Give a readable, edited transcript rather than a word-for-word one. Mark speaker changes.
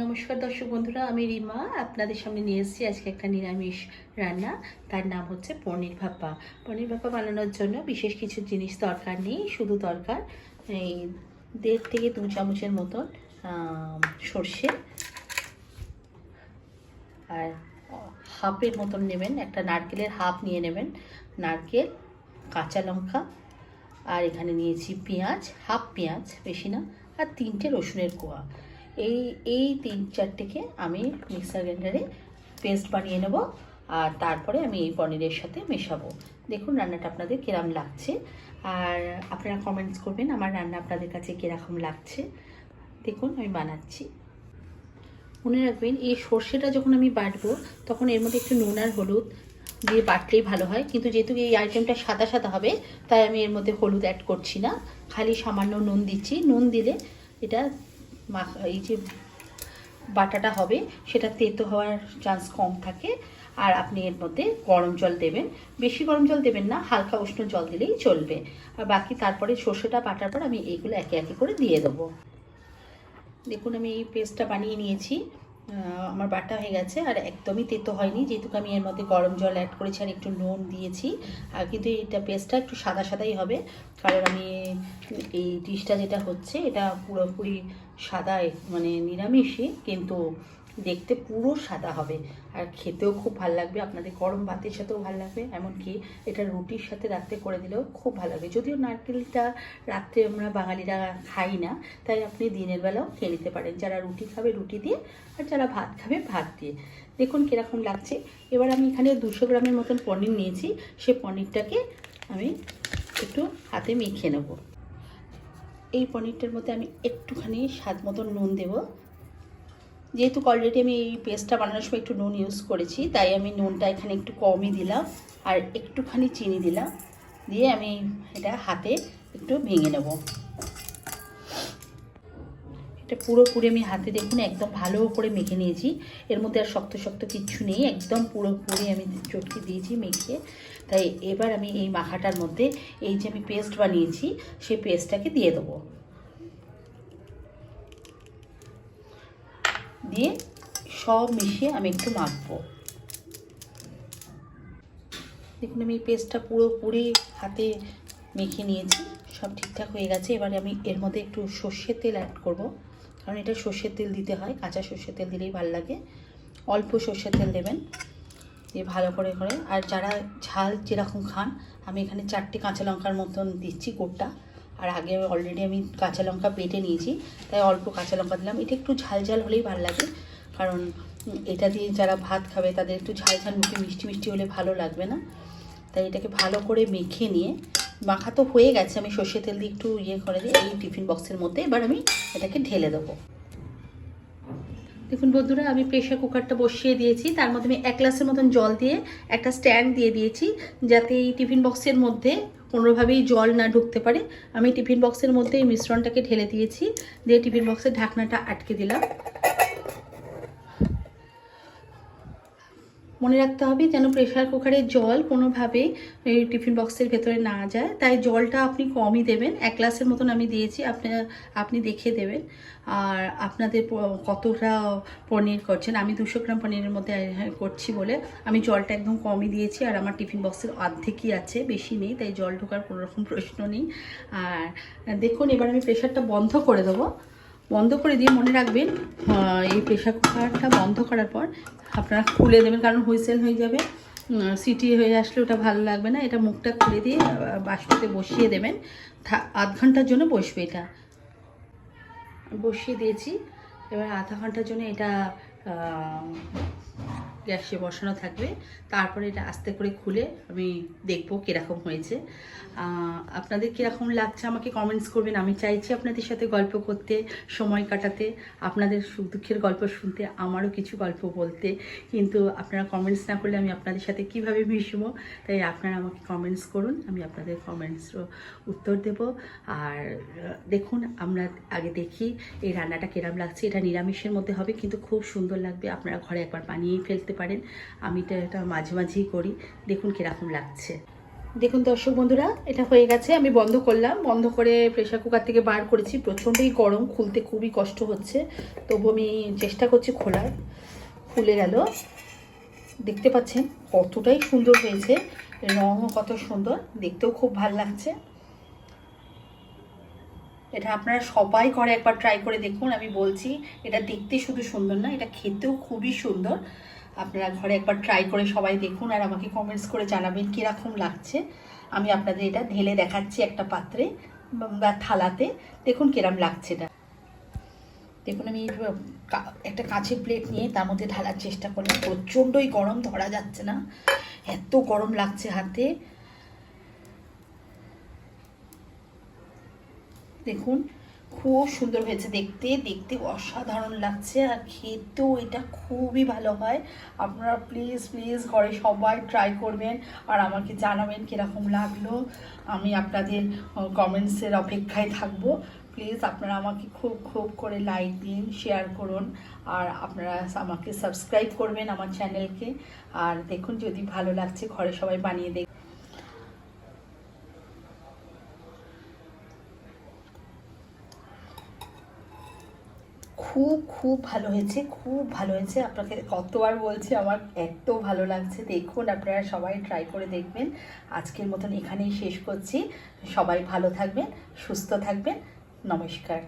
Speaker 1: নমস্কার দর্শক বন্ধুরা, আমি রিমা আপনাদের সামনে নিয়ে এসেছি আজকে একটা নিরামিষ রান্না। তার নাম হচ্ছে পনির ভাপা। পনির ভাপা বানানোর জন্য বিশেষ কিছু জিনিস দরকার নেই, শুধু দরকার এই 1.5 থেকে 2 চামচের মতন সর্ষে, আর হাফের মতন নেবেন, একটা নারকেলের হাফ নিয়ে নেবেন, নারকেল, কাঁচা লঙ্কা, আর এখানে নিয়েছি পেঁয়াজ, হাফ পেঁয়াজ, বেশি না, আর 3টে রসুনের কোয়া। এই 3-4টেকে আমি মিক্সার গ্রাইন্ডারে পেস্ট বানিয়ে নেব, আর তারপরে আমি এই পনিরের সাথে মেশাবো। দেখুন রান্নাটা আপনাদের কীরকম লাগছে, আর আপনারা কমেন্টস করবেন আমার রান্না আপনাদের কাছে কীরকম লাগছে। দেখুন আমি বানাচ্ছি। মনে রাখবেন, এই সর্ষেটা যখন আমি বাটবো তখন এর মধ্যে একটু নুন আর হলুদ দিয়ে বাটলেই ভালো হয়, কিন্তু যেহেতু এই আইটেমটা সাদা সাদা হবে তাই আমি এর মধ্যে হলুদ অ্যাড করছি না, খালি সামান্য নুন দিচ্ছি। নুন দিলে এটা এই যে বাটাটা হবে সেটা তেতো হওয়ার চান্স কম থাকে। আর আপনি এর মধ্যে গরম জল দেবেন, বেশি গরম জল দেবেন না, হালকা উষ্ণ জল দিলেই চলবে। আর বাকি তারপরে সর্ষেটা বাটার পর আমি এইগুলো একে একে করে দিয়ে দেবো। দেখুন আমি এই পেস্টটা বানিয়ে নিয়েছি, আমার বাটা হয়ে গেছে, আর একদমই তেতো হয়নি, যেহেতু আমি এর মধ্যে গরম জল অ্যাড করেছি আর একটু নুন দিয়েছি। আর কিন্তু এটা পেস্টটা একটু সাদা সাদাই হবে, কারণ আমি এই ডিশটা যেটা হচ্ছে এটা পুরোপুরি সাদা, মানে নিরামিষই, কিন্তু দেখতে পুরো সাদা হবে, আর খেতেও খুব ভালো লাগবে। আপনাদের গরম ভাতের সাথেও ভালো লাগবে, এমনকি এটা রুটির সাথে রাত্রে করে দিলেও খুব ভালো লাগবে। যদিও নারকেলটা রাত্রে আমরা বাঙালিরা খাই না, তাই আপনি দিনের বেলাও খেয়ে নিতে পারেন, যারা রুটি খাবে রুটি দিয়ে, আর যারা ভাত খাবে ভাত দিয়ে। দেখুন কীরকম লাগছে। এবার আমি এখানে 200 গ্রামের মতন পনির নিয়েছি, সেই পনিরটাকে আমি একটু হাতে মেখে নেব। এই পনিরটার মধ্যে আমি একটুখানি স্বাদ মতন নুন দেবো, যেহেতু অলরেডি আমি এই পেস্টটা বানানোর সময় একটু নুন ইউজ করেছি, তাই আমি নুনটা এখানে একটু কমই দিলাম, আর একটুখানি চিনি দিলাম, দিয়ে আমি এটা হাতে একটু ভেঙে নেব। এটা পুরোপুরি আমি হাতে দেখুন একদম ভালো করে মেখে নিয়েছি, এর মধ্যে আর শক্ত শক্ত কিচ্ছু নেই, একদম পুরোপুরি আমি চটকে দিয়েছি মেখে। তাই এবার আমি এই মাখাটার মধ্যে এই যে আমি পেস্ট বানিয়েছি সেই পেস্টটাকে দিয়ে দেবো, দিয়ে সব মিশিয়ে আমি একটু মাখবো। দেখুন আমি এই পেস্টটা পুরোপুরি হাতে মেখে নিয়েছি, সব ঠিকঠাক হয়ে গেছে। এবারে আমি এর মধ্যে একটু সর্ষের তেল অ্যাড করব, কারণ এটা সর্ষের তেল দিতে হয়, কাঁচা সর্ষের তেল দিলেই ভালো লাগে। অল্প সর্ষের তেল দেবেন, দিয়ে ভালো করে করে। আর যারা ঝাল যেরকম খান, আমি এখানে 4টে কাঁচা লঙ্কার মতন দিচ্ছি গোটা, আর আগে অলরেডি আমি কাঁচা লঙ্কা বেটে নিয়েছি, তাই অল্প কাঁচা লঙ্কা দিলাম। এটা একটু ঝাল ঝাল হলেই ভালো লাগে, কারণ এটা দিয়ে যারা ভাত খাবে তাদের একটু ঝাল ঝাল মুখে মিষ্টি মিষ্টি হলে ভালো লাগবে না। তাই এটাকে ভালো করে মেখে নিয়ে, মাখা তো হয়ে গেছে, আমি সর্ষে তেল দিয়ে একটু করে দিই এই টিফিন বক্সের মধ্যে। এবার আমি এটাকে ঢেলে দেবো। দেখুন বন্ধুরা, আমি প্রেশার কুকারটা বসিয়ে দিয়েছি, তার মধ্যে আমি 1 গ্লাসের মতন জল দিয়ে একটা স্ট্যান্ড দিয়ে দিয়েছি, যাতে এই টিফিন বক্সের মধ্যে কোনোভাবেই জল না ঢুকতে পারে। আমি টিফিন বক্সের মধ্যে এই মিশ্রণটাকে ঢেলে দিয়েছি, দিয়ে টিফিন বক্সের ঢাকনাটা আটকে দিলাম। মনে রাখতে হবে যেন প্রেশার কুকারের জল কোনোভাবেই এই টিফিন বক্সের ভেতরে না যায়, তাই জলটা আপনি কমই দেবেন। 1 গ্লাসের মতন আমি দিয়েছি, আপনি দেখে দেবেন। আর আপনাদের কতটা পনির করছেন, আমি 200 গ্রাম পনিরের মধ্যে করছি বলে আমি জলটা একদম কমই দিয়েছি, আর আমার টিফিন বক্সের অর্ধেকই আছে, বেশি নেই, তাই জল ঢোকার কোনো রকম প্রশ্ন নেই। আর দেখুন এবার আমি প্রেশারটা বন্ধ করে দেবো। বন্ধ করে দিয়ে মনে রাখবেন, এই প্রেশার কুকারটা বন্ধ করার পর আপনারা খুলে দেবেন, কারণ হুইসেল হয়ে যাবে, সিটি হয়ে আসলে ওটা ভালো লাগবে না। এটা মুখটা খুলে দিয়ে বাষ্পতে বসিয়ে দেবেন, আধ ঘন্টার জন্য বসবে। এটা বসিয়ে দিয়েছি, এবার আধা ঘন্টার জন্য এটা গ্যাসে বসানো থাকবে। তারপরে এটা আস্তে করে খুলে আমি দেখব কীরকম হয়েছে। আপনাদের কীরকম লাগছে আমাকে কমেন্টস করবেন। আমি চাইছি আপনাদের সাথে গল্প করতে, সময় কাটাতে, আপনাদের সুখ দুঃখের গল্প শুনতে, আমারও কিছু গল্প বলতে, কিন্তু আপনারা কমেন্টস না করলে আমি আপনাদের সাথে কিভাবে মিশবো। তাই আপনারা আমাকে কমেন্টস করুন, আমি আপনাদের কমেন্টসও উত্তর দেব। আর দেখুন আমরা আগে দেখি এই রান্নাটা কিরম লাগছে। এটা নিরামিষের মধ্যে হবে, কিন্তু খুব সুন্দর লাগবে, আপনারা ঘরে একবার বানিয়েই ফেলতে পারেন। আমি তো এটা মাঝে মাঝেই করি। দেখুন কীরকম লাগছে। দেখুন দর্শক বন্ধুরা, এটা হয়ে গেছে। আমি বন্ধ করলাম, বন্ধ করে প্রেসার কুকার থেকে বার করেছি। প্রচণ্ডই গরম, খুলতে খুবই কষ্ট হচ্ছে, তবু আমি চেষ্টা করছি খোলার। খুলে গেল। দেখতে পাচ্ছেন কতটাই সুন্দর হয়েছে, রঙও কত সুন্দর, দেখতেও খুব ভালো লাগছে। এটা আপনারা সবাই ঘরে একবার ট্রাই করে দেখুন। আমি বলছি, এটা দেখতে শুধু সুন্দর না, এটা খেতেও খুবই সুন্দর। আপনারা ঘরে একবার ট্রাই করে সবাই দেখুন, আর আমাকে কমেন্টস করে জানাবেন কীরকম লাগছে। আমি আপনাদের এটা ঢেলে দেখাচ্ছি একটা পাত্রে বা থালাতে। দেখুন কিরম লাগছে এটা। দেখুন আমি একটা কাঁচের প্লেট নিয়ে তার মধ্যে ঢালার চেষ্টা করলাম। প্রচণ্ডই গরম, ধরা যাচ্ছে না, এত গরম লাগছে হাতে। দেখুন খুব সুন্দর হয়েছে, দেখতে দেখতে অসাধারণ লাগছে, আর খেতেও এটা খুবই ভালো হয়। আপনারা প্লিজ প্লিজ ঘরে সবাই ট্রাই করবেন, আর আমাকে জানাবেন কীরকম লাগলো। আমি আপনাদের কমেন্টসের অপেক্ষায় থাকবো। প্লিজ আপনারা আমাকে খুব খুব করে লাইক দিন, শেয়ার করুন, আর আপনারা আমাকে সাবস্ক্রাইব করবেন আমার চ্যানেলকে। আর দেখুন যদি ভালো লাগছে ঘরে সবাই বানিয়ে দেখ। খুব খুব ভালো হয়েছে, খুব ভালো হয়েছে। আপনাকে কতবার বলছি, আমার এত ভালো লাগছে। দেখুন আপনারা সবাই ট্রাই করে দেখবেন। আজকের মতন এখানেই শেষ করছি। সবাই ভালো থাকবেন, সুস্থ থাকবেন। নমস্কার।